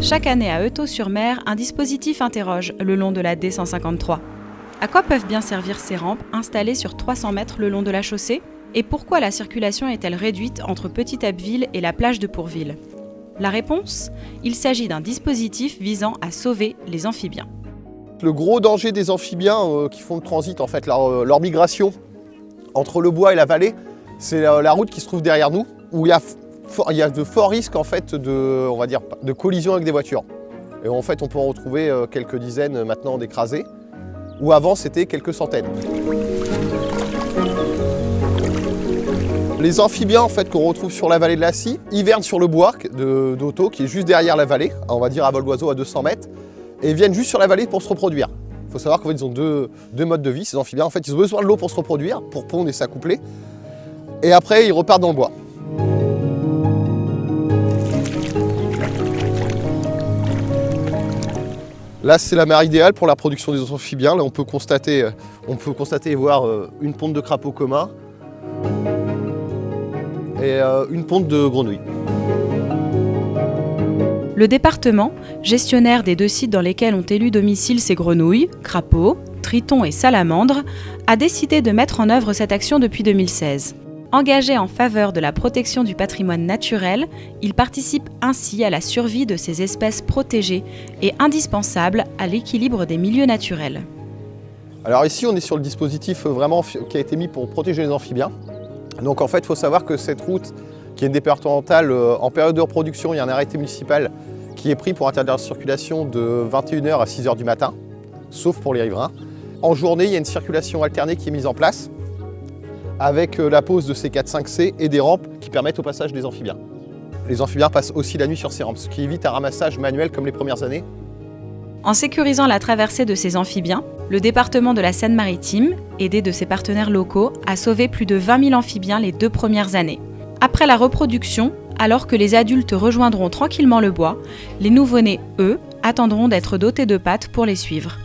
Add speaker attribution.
Speaker 1: Chaque année à Eutaux-sur-Mer, un dispositif interroge le long de la D153. À quoi peuvent bien servir ces rampes installées sur 300 mètres le long de la chaussée? Et pourquoi la circulation est-elle réduite entre Petit-Abbeville et la plage de Pourville? La réponse? Il s'agit d'un dispositif visant à sauver les amphibiens.
Speaker 2: Le gros danger des amphibiens qui font le transit, en fait, leur migration entre le bois et la vallée, c'est la route qui se trouve derrière nous, où il y a de forts risques en fait, de collision avec des voitures. Et en fait, on peut en retrouver quelques dizaines maintenant d'écrasés, où avant c'était quelques centaines. Les amphibiens en fait, qu'on retrouve sur la vallée de la Scie hivernent sur le bois d'Eutaux, qui est juste derrière la vallée, on va dire à vol d'oiseau à 200 mètres, et viennent juste sur la vallée pour se reproduire. Il faut savoir qu'en fait, ils ont deux modes de vie, ces amphibiens. En fait, ils ont besoin de l'eau pour se reproduire, pour pondre et s'accoupler. Et après, ils repartent dans le bois. Là, c'est la mer idéale pour la production des amphibiens. Là, on peut constater et voir une ponte de crapaud commun et une ponte de grenouille.
Speaker 1: Le département, gestionnaire des 2 sites dans lesquels ont élu domicile ces grenouilles, crapauds, tritons et salamandres, a décidé de mettre en œuvre cette action depuis 2016. Engagé en faveur de la protection du patrimoine naturel, il participe ainsi à la survie de ces espèces protégées et indispensables à l'équilibre des milieux naturels.
Speaker 2: Alors ici, on est sur le dispositif vraiment qui a été mis pour protéger les amphibiens. Donc en fait, il faut savoir que cette route, qui est une départementale, en période de reproduction, il y a un arrêté municipal qui est pris pour interdire la circulation de 21h à 6h du matin, sauf pour les riverains. En journée, il y a une circulation alternée qui est mise en place, avec la pose de ces 4-5C et des rampes qui permettent au passage des amphibiens. Les amphibiens passent aussi la nuit sur ces rampes, ce qui évite un ramassage manuel comme les premières années.
Speaker 1: En sécurisant la traversée de ces amphibiens, le département de la Seine-Maritime, aidé de ses partenaires locaux, a sauvé plus de 20 000 amphibiens les 2 premières années. Après la reproduction, alors que les adultes rejoindront tranquillement le bois, les nouveau-nés, eux, attendront d'être dotés de pattes pour les suivre.